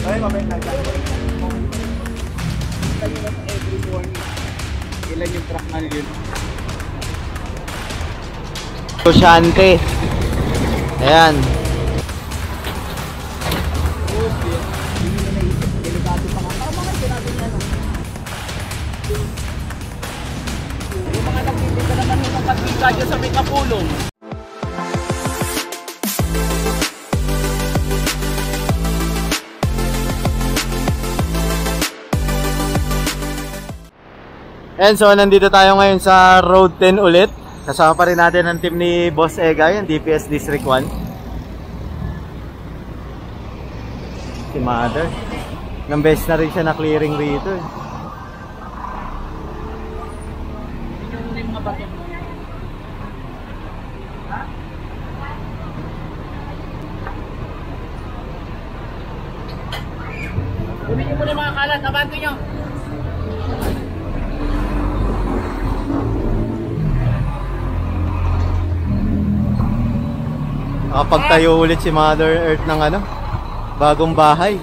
Ay, mabait lang siya. Tayo na every morning. Ilan yung truck na yun? Shante. Ayan. Yung mga nagtitinda naman ng pagbiga dyan sa may kapulong. And so nandito tayo ngayon sa Road 10 ulit. Kasama pa rin natin ang team ni Boss Egay, yung DPS District 1. Si Mother. Ng best na rin siya na clearing rito eh. Bumili mo na mga kalat, abanto nyo. Nakapagtayo ulit si Mother Earth ng ano, bagong bahay.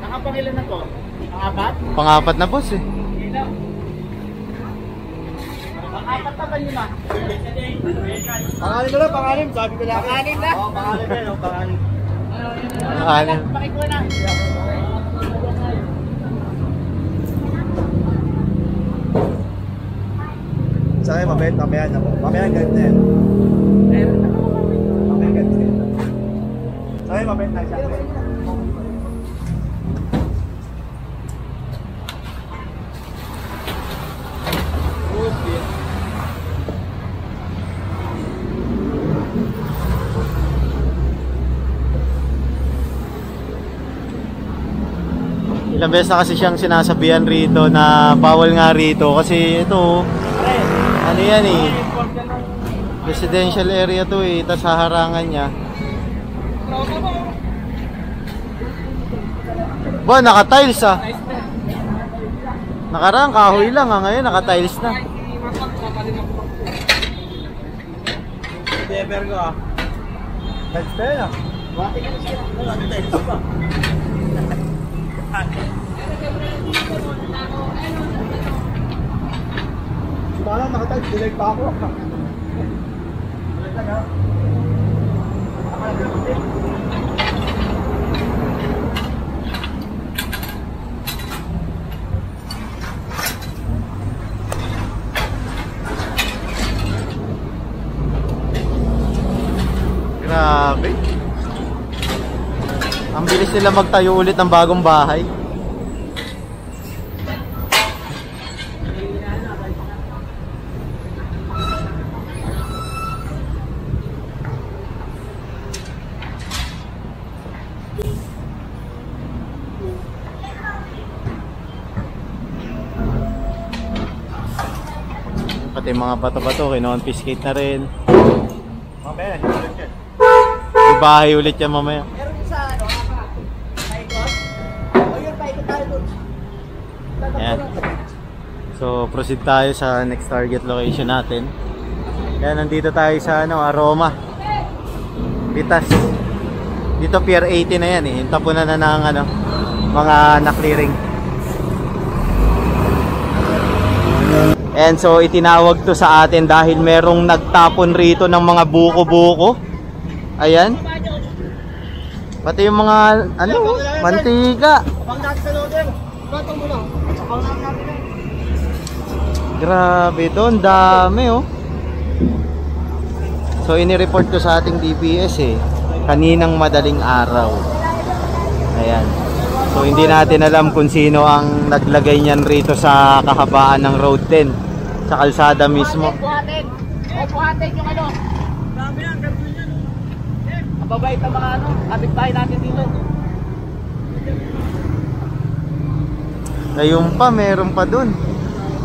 Nakapangilan na to? Pangapat? Pangapat na boss eh. Pangapat na ba lima? Pangalim na lang, pangalim. Sabi ko lang. Pangalim na? Oo, pangalim na yun, pangalim. Pangalim. Pakikuha na. Sa akin, mabait, mamaya na po. Mamaya ganito yan. Mamaya ganito yan. Sa akin, mabait na siya. Ilang beses na kasi siyang sinasabihan rito na bawal nga rito kasi ito ano yan eh, residential area to eh, tas haharangan niya. Ba, naka-tiles ah. Nakaraan kahoy lang ah, ngayon naka-tiles na. Deber ko ah. Tiles na yun ah. Bati ka na siya. Tiles pa. Parang nakatag, delay pa ako. Grabe. Ang bilis nila magtayo ulit ng bagong bahay. Pati mga bato-bato, kino-confiscate na rin. Mamaya, ulit yan. Ibahay ulit yan mamaya. Meron din sa ano, paikot? O yun, paikot tayo doon. Ayan. So, proceed tayo sa next target location natin. Ayan, nandito tayo sa ano, Aroma. Pitas. Dito Pier 80 na yan eh. Tapunan na ng ano, mga na-clearing. And so itinawag to sa atin dahil merong nagtapon rito ng mga buko-buko. Ayan. Pati yung mga ano, mantika. Grabe doon, dami oh. So ini-report ko sa ating DPS eh, kaninang madaling araw. Ayan. So hindi natin alam kung sino ang naglagay niyan rito sa kahabaan ng Road 10. Sa kalsada mismo. Buhatin yung ano. Dami yan, gagawin yan. Mababait ang mga ano, kapitbahay natin dito. Ngayon pa, meron pa dun.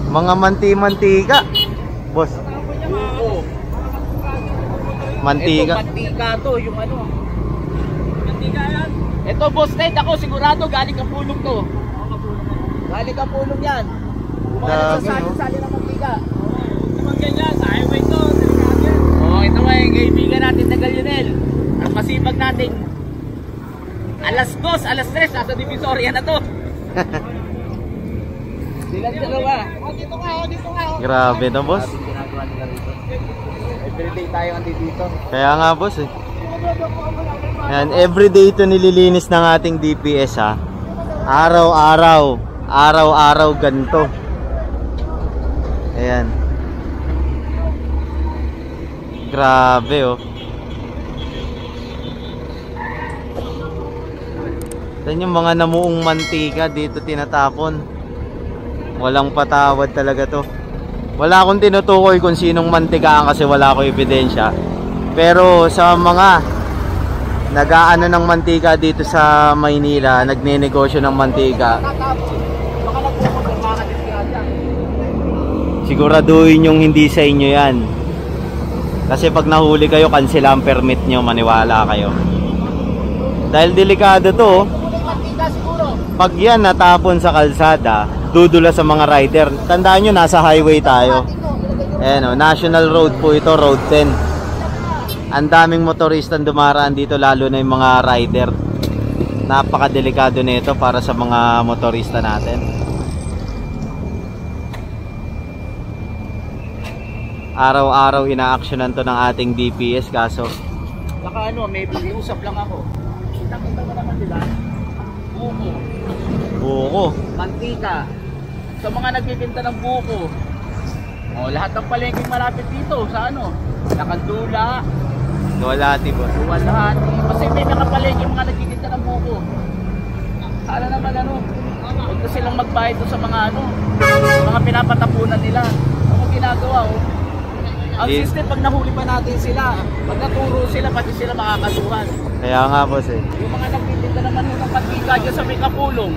Mga manti-mantika. Boss. Mantika. Ito mantika to, yung ano. Mantika yan. Ito boss Ted, ako sigurado galing ang pulong to. Galing ang pulong yan. Mga nagsasali-sali ng mantika. Naman ganyan, sa highway to. Ito nga yung kaibigan natin na Galyonel. Ang masipag natin Alas 2, alas 3, nasa Divisoria na to. Silang dalawa. Dito ka. Grabe na, boss. Everyday tayo dito. Kaya nga, boss eh. Ayan, everyday ito nililinis ng ating DPS ha. Araw-araw ganito. Ayan. Grabe oh. Yan yung mga namuong mantika dito tinatapon. Walang patawad talaga to. Wala akong tinutukoy kung sinong mantikaan kasi wala akong ebidensya. Pero sa mga nag-aano ng mantika dito sa Maynila, nagnenegosyo ng mantika, siguraduhin yung hindi sa inyo yan. Kasi pag nahuli kayo, cancel ang permit nyo, maniwala kayo. Dahil delikado to. Pag yan natapon sa kalsada, dudula sa mga rider. Tandaan nyo, nasa highway tayo. Ayan o, National Road po ito, Road 10. Ang daming motoristang dumaraan dito, lalo na yung mga rider. Napakadelikado nito para sa mga motorista natin. Araw-araw ina-actionan to ng ating DPS kaso. Saka ano, may usap lang ako. Kita mo naman sila. Buko. Mantika. Sa mga nagbibenta ng buko. Oh, lahat ng palengking malapit dito sa ano, Nakandula. Duwalhati boss. Duwalhati. Kasi may mga palengking mga nagbibenta ng buko. Sana naman ano, huwag na silang magbayad sa mga ano, mga pinapatapunan nila. Ano ginagawa oh? Ang system, pag nahuli pa natin sila, pag naturo sila, pati sila makakasuhan. Kaya nga boss eh. Yung mga nagtitinda naman ng mantika dyan sa may kapulong,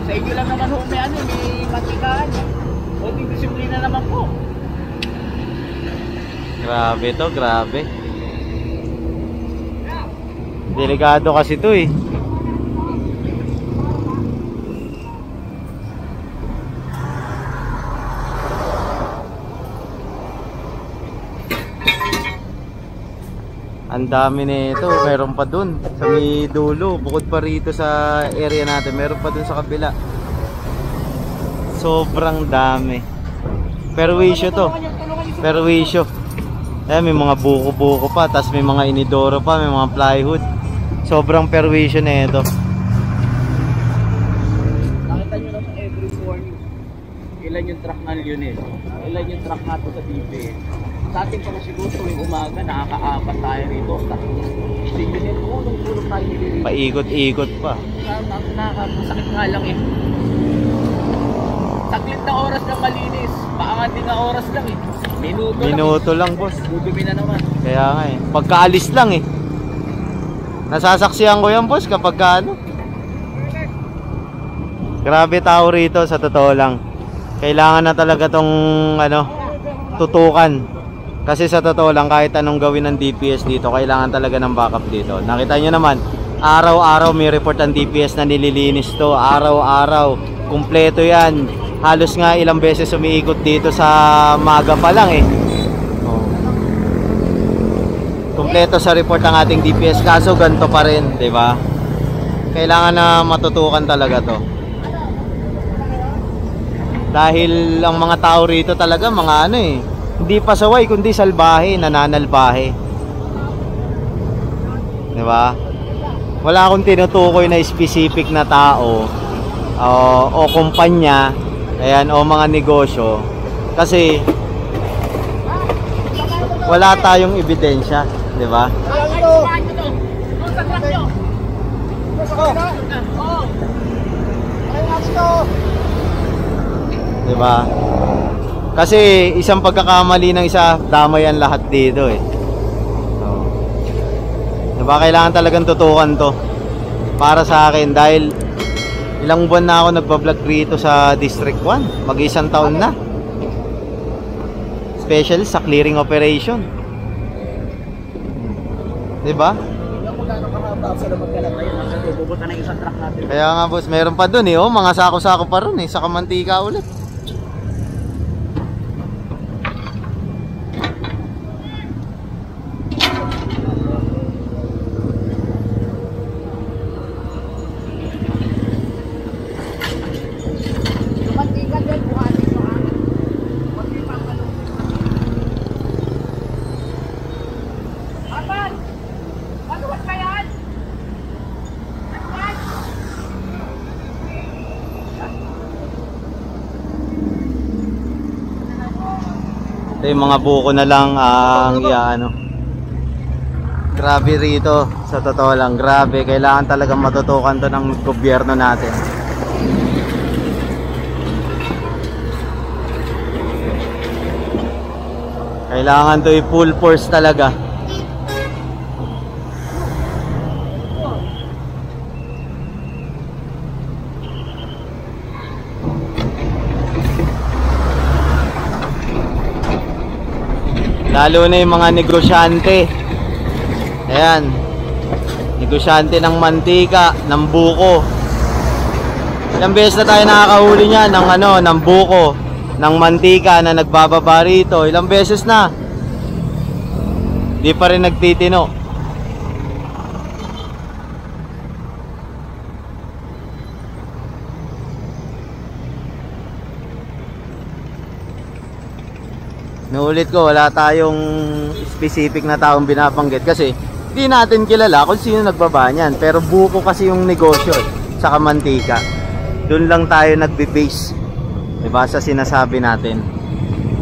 sa inyo lang naman may ano, may mantikaan. O di disiplina naman po. Grabe to, grabe. Delikado kasi to eh. Ang dami nito, meron pa dun sa may dulo, bukod pa rito sa area natin, meron pa dun sa kabila. Sobrang dami. Perwisyo to. Perwisyo. Eh, may mga buko-buko pa, tas may mga inidoro pa, may mga plywood. Sobrang perwisyo na ito. Nakita nyo naman every morning, ilan yung truck ng Lionel, ilan yung truck nato sa DPS. Sa ating pa siguro tuwing umaga, nakaka-apat tayo rito. Kasi yun, tulong tayo nililinis. Paikot-ikot pa. Nakakasakit nga lang eh. Saklit na oras na malinis. Paangating na oras lang eh. Minuto lang boss. Dudumi na naman. Kaya nga eh. Pagkaalis lang eh. Nasasaksihan ko yan boss kapag ano. Grabe tao rito sa totoo lang. Kailangan na talaga tong ano, tutukan. Kasi sa totoo lang, kahit anong gawin ng DPS dito, kailangan talaga ng backup dito. Nakita nyo naman, araw-araw may report ang DPS na nililinis to. Araw-araw, kumpleto yan. Halos nga ilang beses umiikot dito sa maga pa lang eh. Kumpleto sa report ang ating DPS, kaso ganito pa rin, di ba? Kailangan na matutukan talaga to. Dahil ang mga tao rito talaga, mga ano eh, hindi pasaway kundi salbahe, nananalbahe. Di ba? Wala akong tinutukoy na specific na tao o kumpanya, ayan, o mga negosyo. Kasi wala tayong ebidensya, di ba? Di ba? Kasi isang pagkakamali ng isa, damay ang lahat dito eh. So, diba, kailangan talagang tutukan to para sa akin dahil ilang buwan na ako nagbablog rito sa District 1. Mag-isang taon na. Especially sa clearing operation. Diba? Kaya nga boss, meron pa dun eh, oh, mga sako-sako pa ron eh, sa kamantika ulit. Ito yung mga buko na lang ang ano. Grabe rito, sa totoo lang, grabe. Kailangan talagang matutukan to ng gobyerno natin. Kailangan to i-full force talaga. Lalo na yung mga negosyante. Ayan, negosyante ng mantika, ng buko. Ilang beses na tayo nakakahuli niya ng ano, ng buko, ng mantika na nagbababa rito. Ilang beses na. Di pa rin nagtitino. Nuulit ko, wala tayong specific na taong binabanggit kasi di natin kilala kung sino nagbaba niyan. Pero buko kasi yung negosyo, saka mantika. Doon lang tayo nagbe-base, diba, sa sinasabi natin.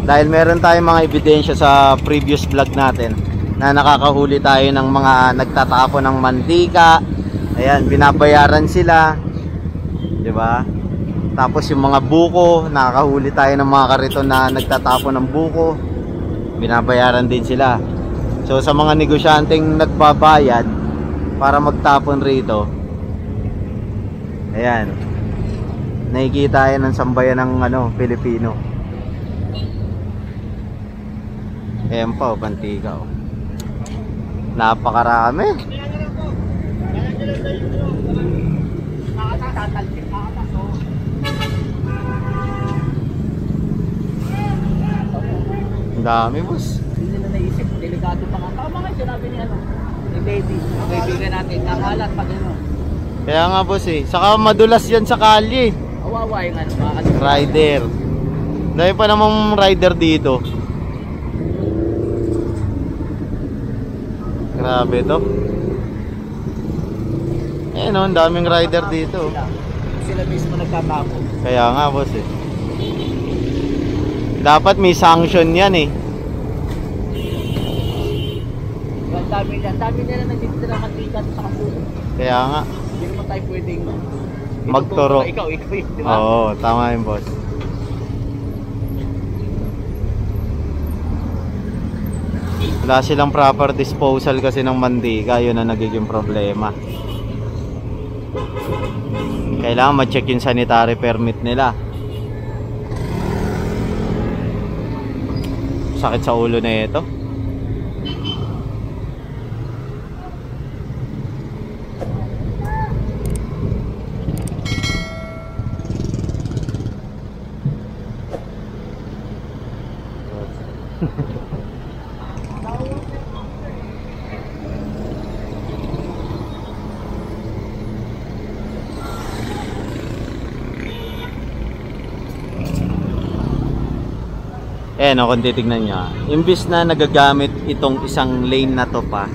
Dahil meron tayong mga ebidensya sa previous vlog natin na nakakahuli tayo ng mga nagtatapon ng mantika. Ayan, binabayaran sila, diba? Tapos yung mga buko, nakakahuli tayo ng mga kariton na nagtatapon ng buko, binabayaran din sila. So sa mga negosyanteng nagbabayad para magtapon rito, ayan, nakikita yan ng sambayan ng ano, Pilipino. Ayan pa, pantika, oh. Napakarami. Ang dami, boss. Hindi nila naisip, delikado pa nga. Tama nga sinabi ni ano, ni Baby, ang kaibigan natin, nakalat pag ano. Kaya nga, boss, eh. Saka madulas yan sa kalye. Awawa yung ano, rider. Dahil pa namang rider dito. Grabe to. Eh no, ang daming rider dito. Sila mismo nagtatapon. Kaya nga, boss, eh. Dapat may sanction yan, eh. Ang dami nila nagtitira mantika sa kapuso. Kaya nga. Hindi naman tayo pwedeng magturo. Ikaw, di ba? Oo, tama yun, boss. Wala silang proper disposal kasi ng mantika. Yun ang nagiging problema. Kailangan ma-check yung sanitary permit nila. Sakit sa ulo na ito. Eh no, kung titignan nyo, imbis na nagagamit itong isang lane na to pa,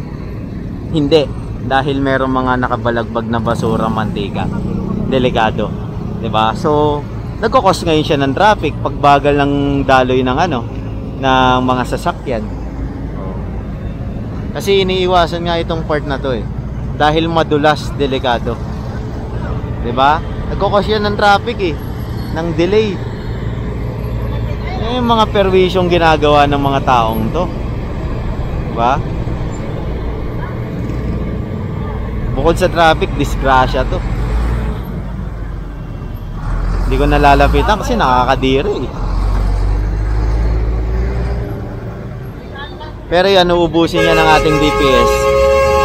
hindi, dahil merong mga nakabalagbag na basura, mantika, delikado, diba? So nagkukos ngayon siya ng traffic, pagbagal ng daloy ng ano, ng mga sasakyan. Kasi iniiwasan nga itong part na to, eh, dahil madulas, delikado, diba? Nagkukos yan ng traffic, eh, ng delay. Yung mga perwisyong ginagawa ng mga taong to, diba? Bukod sa traffic, disgrasya to. Hindi ko nalalapitan kasi nakakadiri, eh. Pero yan, uubusin niya ng ating DPS.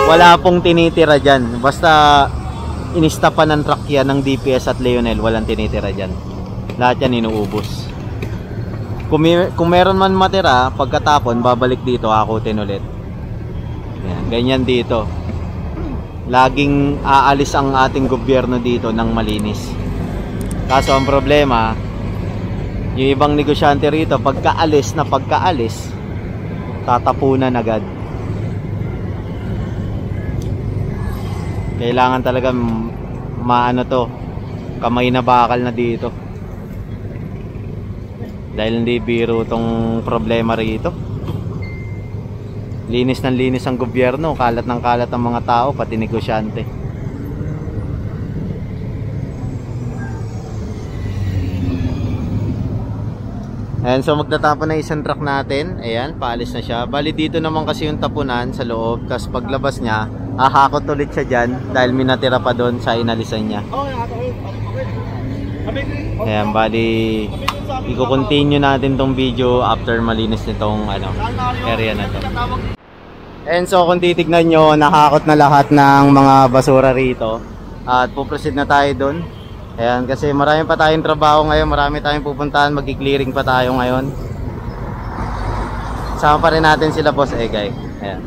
Wala pong tinitira dyan. Basta inistapan ng truck yan ng DPS at Leonel, walang tinitira dyan. Lahat yan inuubos. Kung meron man matira, pagkatapon, babalik dito, akutin ulit. Yan, ganyan dito. Laging aalis ang ating gobyerno dito ng malinis. Kaso ang problema, yung ibang negosyante rito, pagkaalis, tatapunan agad. Kailangan talaga maano to, kamay na bakal na dito. Dahil hindi biro tong problema rito. Linis ng linis ang gobyerno, kalat ng kalat ang mga tao, pati negosyante. Ayan, so magtatapon na isang truck natin. Ayan, paalis na siya. Bali dito naman kasi yung tapunan sa loob. Tapos paglabas niya, ahakot ulit siya dyan dahil may natira pa doon sa inalisan niya. Ayan, bali i-continue natin tong video after malinis nitong area na to. And so kung titignan nyo, nakakot na lahat ng mga basura rito. At puproceed na tayo doon. Ayan, kasi marami pa tayong trabaho ngayon, marami tayong pupuntahan, mag-clearing pa tayo ngayon. Sama pa rin natin sila Boss Egay. Ayan.